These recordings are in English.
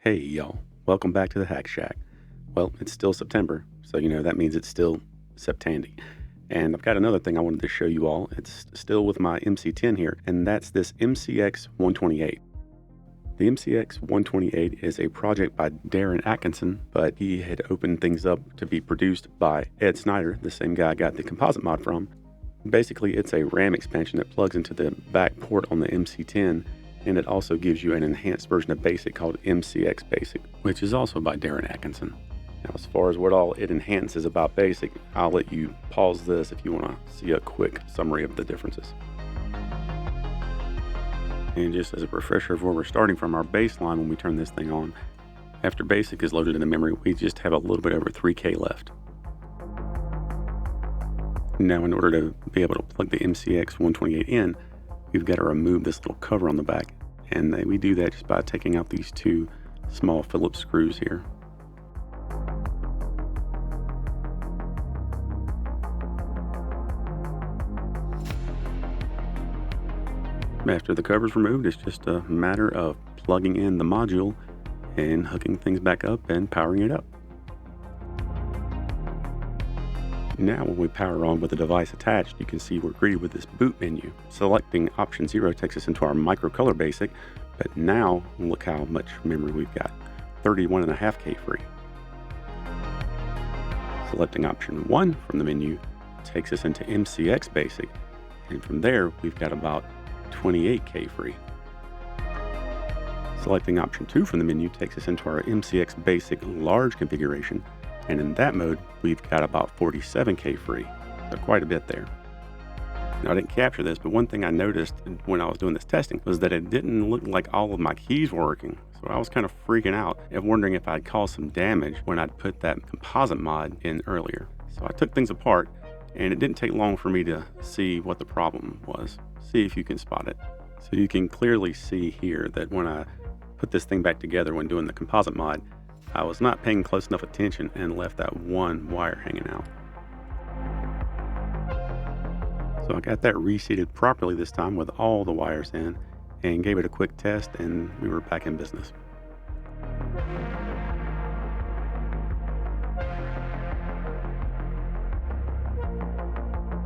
Hey y'all, welcome back to the HackShack. Well, it's still September, so that means it's still septandy. And I've got another thing I wanted to show you all. It's still with my MC-10 here, and that's this MCX-128. The MCX-128 is a project by Darren Atkinson, but he had opened things up to be produced by Ed Snyder, the same guy I got the composite mod from. Basically, it's a RAM expansion that plugs into the back port on the MC-10, and it also gives you an enhanced version of Basic called MCX Basic, which is also by Darren Atkinson. Now, as far as what all it enhances about Basic, I'll let you pause this if you want to see a quick summary of the differences. And just as a refresher of where we're starting from, our baseline when we turn this thing on, after Basic is loaded into memory, we just have a little bit over 3K left. Now, in order to be able to plug the MCX-128 in, we've got to remove this little cover on the back, and we do that just by taking out these two small Phillips screws here. After the cover's removed, it's just a matter of plugging in the module and hooking things back up and powering it up. Now when we power on with the device attached, you can see we're greeted with this boot menu. Selecting option 0 takes us into our microcolor Basic, but now look how much memory we've got, 31.5K free. Selecting option 1 from the menu takes us into MCX Basic, and from there we've got about 28K free. Selecting option 2 from the menu takes us into our MCX Basic large configuration, and in that mode, we've got about 47K free, so quite a bit there. Now, I didn't capture this, but one thing I noticed when I was doing this testing was that it didn't look like all of my keys were working. So I was kind of freaking out and wondering if I'd caused some damage when I'd put that composite mod in earlier. So I took things apart, and it didn't take long for me to see what the problem was. See if you can spot it. So you can clearly see here that when I put this thing back together when doing the composite mod, I was not paying close enough attention and left that one wire hanging out. So I got that reseated properly this time with all the wires in and gave it a quick test, and we were back in business.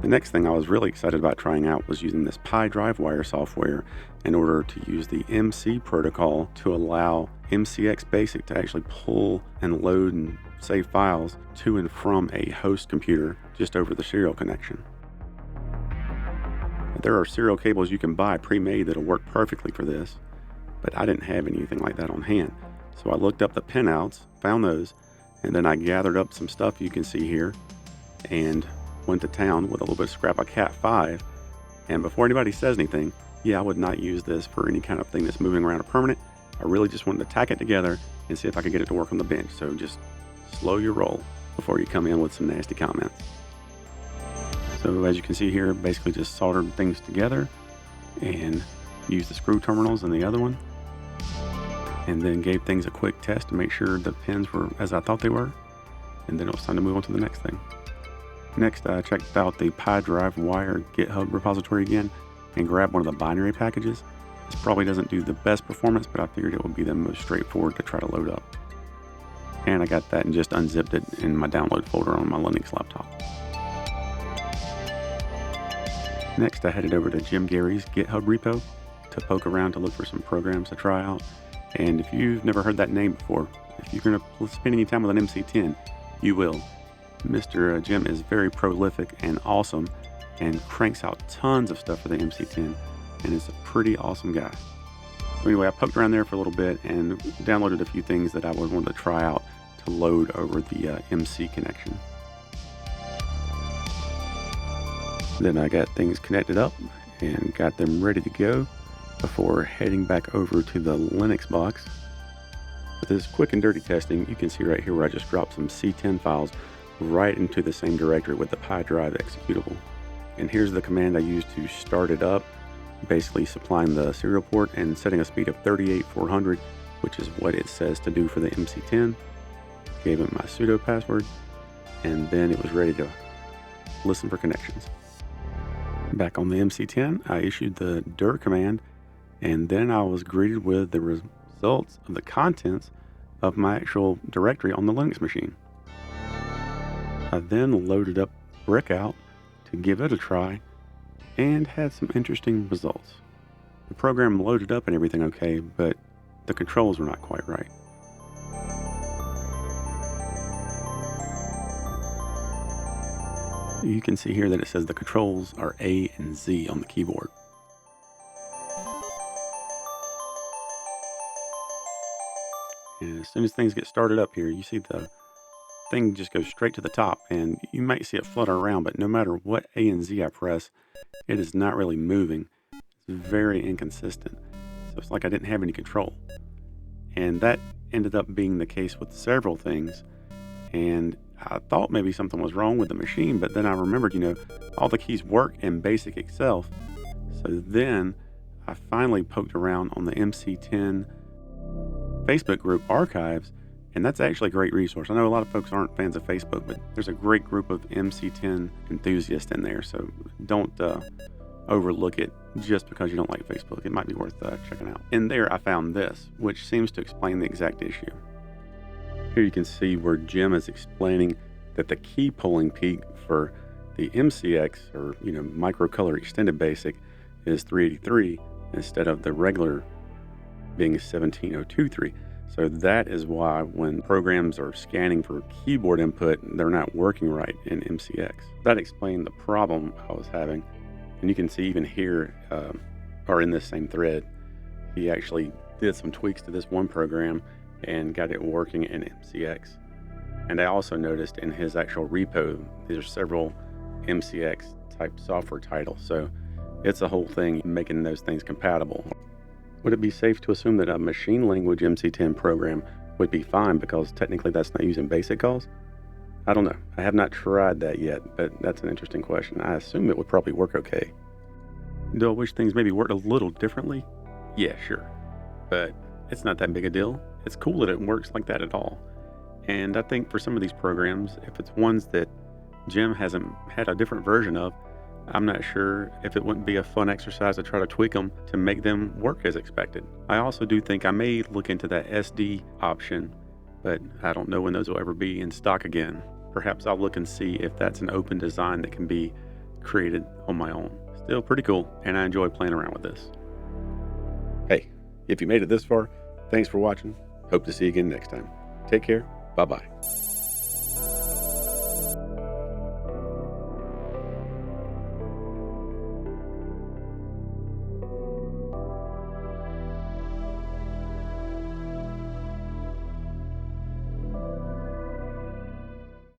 The next thing I was really excited about trying out was using this pyDriveWire software in order to use the MC protocol to allow MCX Basic to actually pull and load and save files to and from a host computer just over the serial connection. There are serial cables you can buy pre-made that'll work perfectly for this, but I didn't have anything like that on hand. So I looked up the pinouts, found those, and then I gathered up some stuff you can see here and went to town with a little bit of scrap of Cat 5. And before anybody says anything, I would not use this for any kind of thing that's moving around or permanent. I really just wanted to tack it together and see if I could get it to work on the bench. So just slow your roll before you come in with some nasty comments. So as you can see here, basically just soldered things together and used the screw terminals in the other one, and then gave things a quick test to make sure the pins were as I thought they were, and then it was time to move on to the next thing. Next, I checked out the pyDriveWire Github repository again and grabbed one of the binary packages. This probably doesn't do the best performance, but I figured it would be the most straightforward to try to load up. And I got that and just unzipped it in my download folder on my Linux laptop. Next, I headed over to Jim Gerrie's GitHub repo to poke around to look for some programs to try out. And if you've never heard that name before, if you're going to spend any time with an MC-10, you will. Mr. Jim is very prolific and awesome and cranks out tons of stuff for the MC-10 and is a pretty awesome guy. So anyway, I poked around there for a little bit and downloaded a few things that I would want to try out to load over the MC connection. Then I got things connected up and got them ready to go before heading back over to the Linux box. With this quick and dirty testing, you can see right here where I just dropped some C10 files right into the same directory with the pydrive executable. And here's the command I used to start it up, basically supplying the serial port and setting a speed of 38,400, which is what it says to do for the MC-10. Gave it my sudo password, and then it was ready to listen for connections. Back on the MC-10, I issued the dir command, and then I was greeted with the results of the contents of my actual directory on the Linux machine. I then loaded up Breakout to give it a try and had some interesting results. The program loaded up and everything okay, but the controls were not quite right. You can see here that it says the controls are A and Z on the keyboard. And as soon as things get started up here, you see the thing just goes straight to the top, and you might see it flutter around, but no matter what A and Z I press, it is not really moving. It's very inconsistent. So it's like I didn't have any control. And that ended up being the case with several things. And I thought maybe something was wrong with the machine, but then I remembered, all the keys work in Basic itself. So then I finally poked around on the MC-10 Facebook group archives, and that's actually a great resource. I know a lot of folks aren't fans of Facebook, but there's a great group of MC-10 enthusiasts in there, so don't overlook it just because you don't like Facebook. It might be worth checking out. In there, I found this, which seems to explain the exact issue. Here you can see where Jim is explaining that the key pulling peak for the MCX, or microcolor extended basic, is 383 instead of the regular being 17023. So that is why when programs are scanning for keyboard input, they're not working right in MCX. That explained the problem I was having. And you can see even here, or in this same thread, he actually did some tweaks to this one program and got it working in MCX. And I also noticed in his actual repo, these are several MCX type software titles. So it's a whole thing making those things compatible. Would it be safe to assume that a machine language MC-10 program would be fine because technically that's not using basic calls? I don't know. I have not tried that yet, but that's an interesting question. I assume it would probably work okay. Do I wish things maybe worked a little differently? Yeah, sure. But it's not that big a deal. It's cool that it works like that at all. And I think for some of these programs, if it's ones that Jim hasn't had a different version of, I'm not sure if it wouldn't be a fun exercise to try to tweak them to make them work as expected. I also do think I may look into that SD option, but I don't know when those will ever be in stock again. Perhaps I'll look and see if that's an open design that can be created on my own. Still pretty cool, and I enjoy playing around with this. Hey, if you made it this far, thanks for watching. Hope to see you again next time. Take care. Bye-bye.